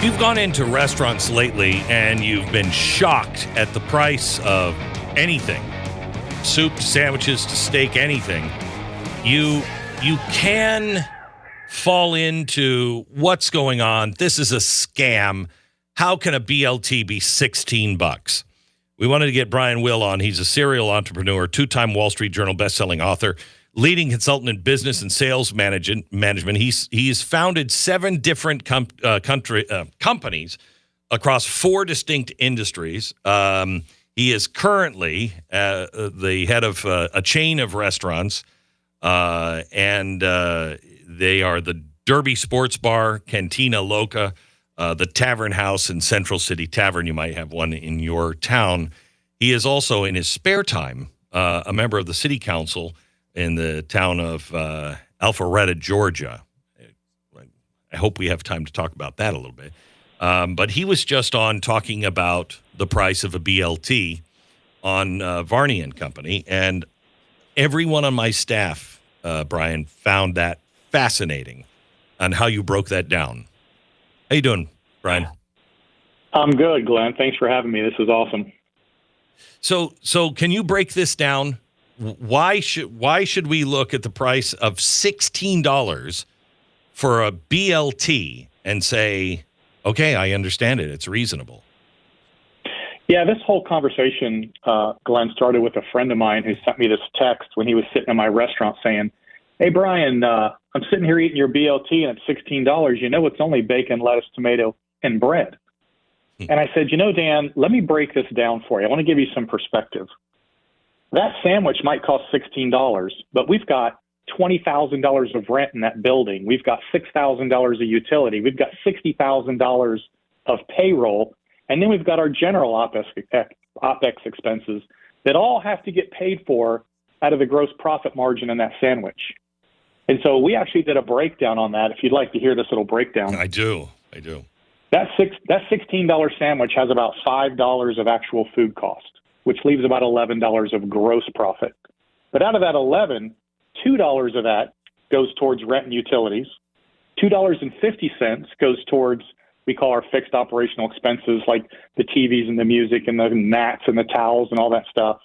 you've gone into restaurants lately and you've been shocked at the price of anything, soup to sandwiches to steak, anything, you can fall into what's going on. This is a scam. How can a BLT be $16? We wanted to get Brian Will on. He's a serial entrepreneur, two-time Wall Street Journal bestselling author, leading consultant in business and sales management. He's founded 7 different companies across 4 distinct industries. He is currently the head of a chain of restaurants, and they are the Derby Sports Bar, Cantina Loca, the Tavern House, and Central City Tavern. You might have one in your town. He is also, in his spare time, a member of the city council in the town of Alpharetta, Georgia. I hope we have time to talk about that a little bit. But he was just on talking about the price of a BLT on Varney and Company, and everyone on my staff, Brian, found that fascinating on how you broke that down. How you doing, Brian? I'm good, Glenn. Thanks for having me. This is awesome. So can you break this down? Why should we look at the price of $16 for a BLT and say, okay, I understand it, it's reasonable? Yeah, this whole conversation, Glenn, started with a friend of mine who sent me this text when he was sitting in my restaurant saying, "Hey, Brian, I'm sitting here eating your BLT and it's $16. You know it's only bacon, lettuce, tomato, and bread." And I said, Dan, let me break this down for you. I want to give you some perspective. That sandwich might cost $16, but we've got $20,000 of rent in that building. We've got $6,000 of utility. We've got $60,000 of payroll. And then we've got our general OpEx expenses that all have to get paid for out of the gross profit margin in that sandwich. And so we actually did a breakdown on that. If you'd like to hear this little breakdown. I do. That $16 sandwich has about $5 of actual food cost, which leaves about $11 of gross profit. But out of that 11, $2 of that goes towards rent and utilities. $2.50 goes towards, we call our fixed operational expenses, like the TVs and the music and the mats and the towels and all that stuff.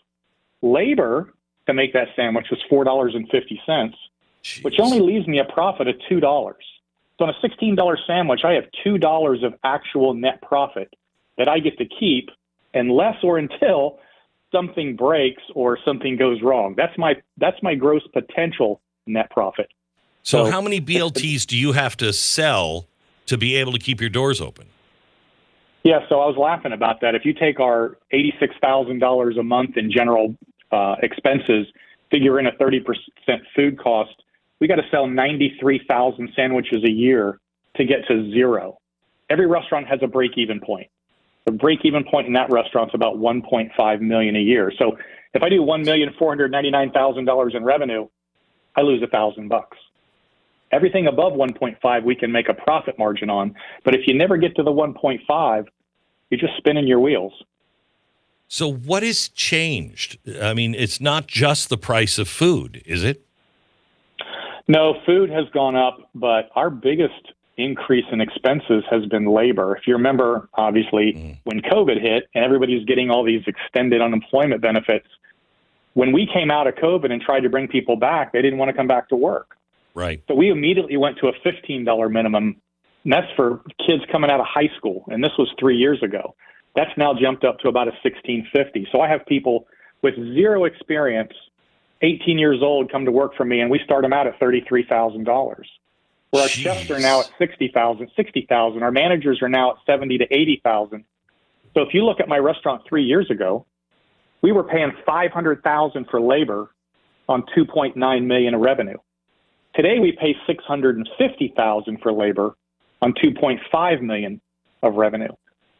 Labor to make that sandwich was $4.50, which only leaves me a profit of $2. So on a $16 sandwich, I have $2 of actual net profit that I get to keep unless or until something breaks or something goes wrong. That's my gross potential net profit. So how many BLTs do you have to sell to be able to keep your doors open? Yeah, so I was laughing about that. If you take our $86,000 a month in general expenses, figure in a 30% food cost, we got to sell 93,000 sandwiches a year to get to zero. Every restaurant has a break-even point. The break-even point in that restaurant's about $1.5 million a year. So if I do $1,499,000 in revenue, I lose $1,000. Everything above 1.5, we can make a profit margin on. But if you never get to the 1.5, you're just spinning your wheels. So what has changed? I mean, it's not just the price of food, is it? No, food has gone up, but our biggest increase in expenses has been labor. If you remember, obviously, when COVID hit and everybody's getting all these extended unemployment benefits, when we came out of COVID and tried to bring people back, they didn't want to come back to work. Right. So we immediately went to a $15 minimum, and that's for kids coming out of high school, and this was 3 years ago. That's now jumped up to about a $16.50. So I have people with zero experience, 18 years old, come to work for me, and we start them out at $33,000. Where our chefs are now at $60,000. Our managers are now at $70,000 to $80,000. So if you look at my restaurant 3 years ago, we were paying $500,000 for labor on $2.9 million in revenue. Today we pay $650,000 for labor on $2.5 million of revenue.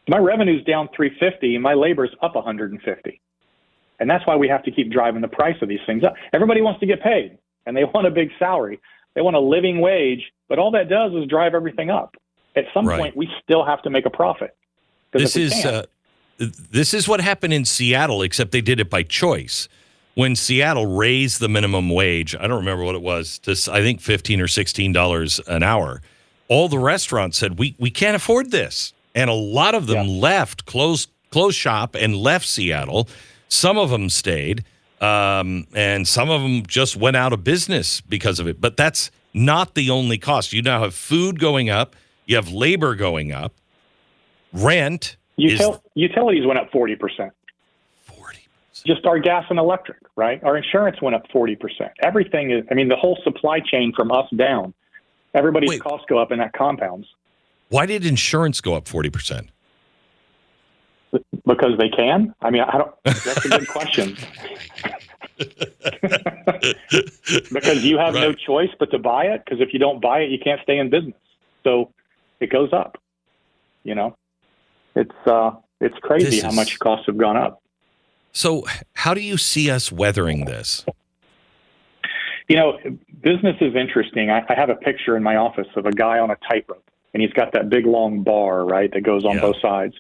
My revenue's down $350,000 and my labor's up $150,000. And that's why we have to keep driving the price of these things up. Everybody wants to get paid, and they want a big salary. They want a living wage, but all that does is drive everything up. At some point, we still have to make a profit. This is what happened in Seattle, except they did it by choice. When Seattle raised the minimum wage, I don't remember what it was, to I think $15 or $16 an hour. all the restaurants said, we can't afford this. And a lot of them left, closed shop and left Seattle. Some of them stayed, and some of them just went out of business because of it. But that's not the only cost. You now have food going up. You have labor going up. Rent. Utilities went up 40%. 40%. Just our gas and electric, right? Our insurance went up 40%. Everything is, the whole supply chain from us down, everybody's costs go up, and that compounds. Why did insurance go up 40%? Because they can? That's a good question. Because you have no choice but to buy it, because if you don't buy it, you can't stay in business. So it goes up. It's crazy how much costs have gone up. So how do you see us weathering this? Business is interesting. I have a picture in my office of a guy on a tightrope, and he's got that big long bar, right, that goes on both sides.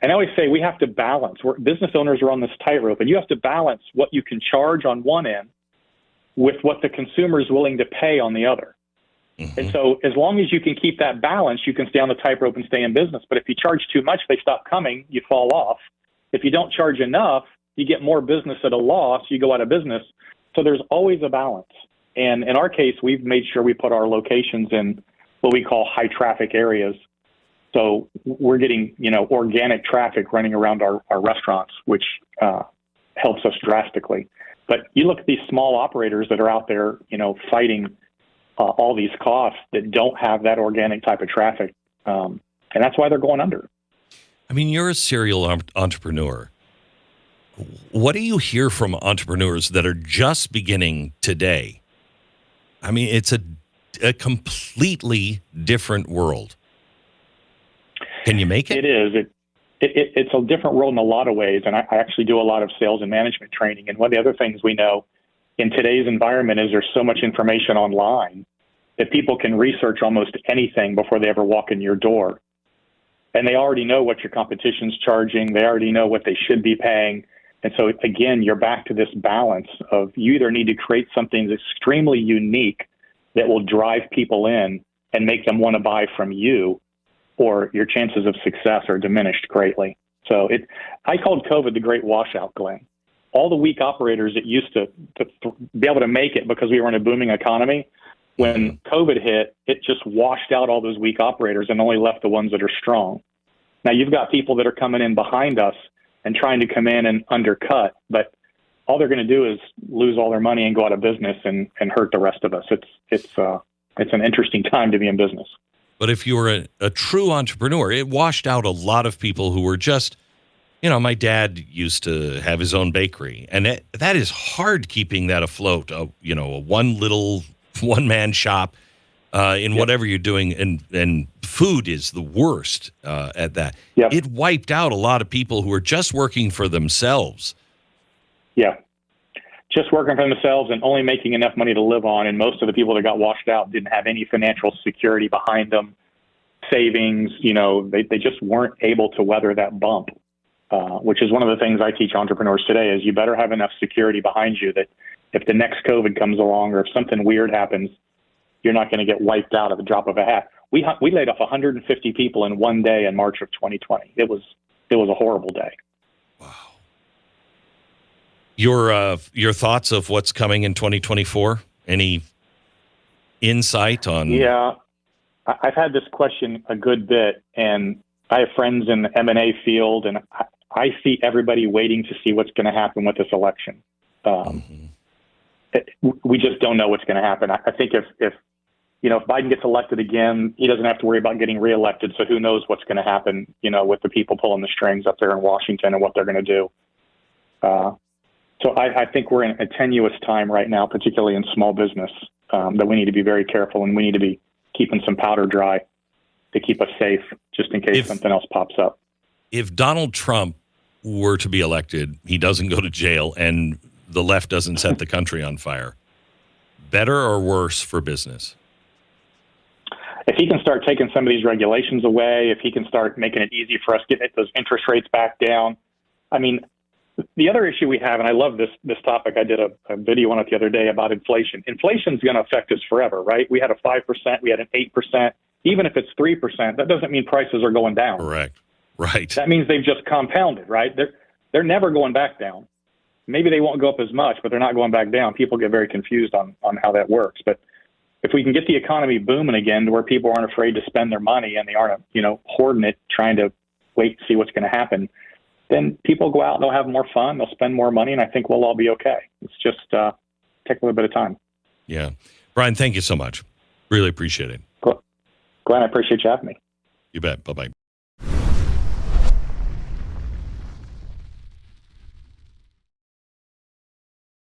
And I always say we have to balance. Business owners are on this tightrope, and you have to balance what you can charge on one end with what the consumer is willing to pay on the other. Mm-hmm. And so as long as you can keep that balance, you can stay on the tightrope and stay in business. But if you charge too much, they stop coming, you fall off. If you don't charge enough, you get more business at a loss, you go out of business. So there's always a balance. And in our case, we've made sure we put our locations in what we call high traffic areas. So we're getting, organic traffic running around our restaurants, which helps us drastically. But you look at these small operators that are out there, fighting all these costs that don't have that organic type of traffic. And that's why they're going under. You're a serial entrepreneur. What do you hear from entrepreneurs that are just beginning today? It's a completely different world. Can you make it? It is. It's a different world in a lot of ways. And I actually do a lot of sales and management training. And one of the other things we know in today's environment is there's so much information online that people can research almost anything before they ever walk in your door. And they already know what your competition's charging. They already know what they should be paying. And so, again, you're back to this balance of you either need to create something that's extremely unique that will drive people in and make them want to buy from you, or your chances of success are diminished greatly. So I called COVID the great washout, Glenn. All the weak operators that used to be able to make it because we were in a booming economy, when COVID hit, it just washed out all those weak operators and only left the ones that are strong. Now, you've got people that are coming in behind us and trying to come in and undercut, but all they're going to do is lose all their money and go out of business and hurt the rest of us. It's an interesting time to be in business. But if you were a true entrepreneur, it washed out a lot of people who were just, my dad used to have his own bakery, and that is hard keeping that afloat. A one-man shop in whatever you're doing, and food is the worst at that. Yep. It wiped out a lot of people who were just working for themselves. Yeah, just working for themselves and only making enough money to live on. And most of the people that got washed out didn't have any financial security behind them, savings. They just weren't able to weather that bump, which is one of the things I teach entrepreneurs today is you better have enough security behind you that if the next COVID comes along or if something weird happens, you're not going to get wiped out at the drop of a hat. We laid off 150 people in one day in March of 2020. It was a horrible day. Wow. Your thoughts of what's coming in 2024? Any insight on? Yeah, I've had this question a good bit, and I have friends in the M&A field, and I see everybody waiting to see what's going to happen with this election. We just don't know what's going to happen. I think if Biden gets elected again, he doesn't have to worry about getting reelected. So who knows what's going to happen, with the people pulling the strings up there in Washington and what they're going to do. So I think we're in a tenuous time right now, particularly in small business, that we need to be very careful, and we need to be keeping some powder dry to keep us safe just in case something else pops up. If Donald Trump were to be elected, he doesn't go to jail, and the left doesn't set the country on fire, better or worse for business? If he can start taking some of these regulations away, if he can start making it easy for us to get those interest rates back down. The other issue we have, and I love this topic, I did a video on it the other day about inflation. Inflation's going to affect us forever, right? We had a 5%, we had an 8%, even if it's 3%, that doesn't mean prices are going down. Correct. Right. That means they've just compounded, right? They're never going back down. Maybe they won't go up as much, but they're not going back down. People get very confused on how that works. But if we can get the economy booming again to where people aren't afraid to spend their money and they aren't, hoarding it, trying to wait to see what's going to happen, then people go out and they'll have more fun, they'll spend more money, and I think we'll all be okay. It's just take a little bit of time. Yeah. Brian, thank you so much. Really appreciate it. Glenn, I appreciate you having me. You bet. Bye-bye.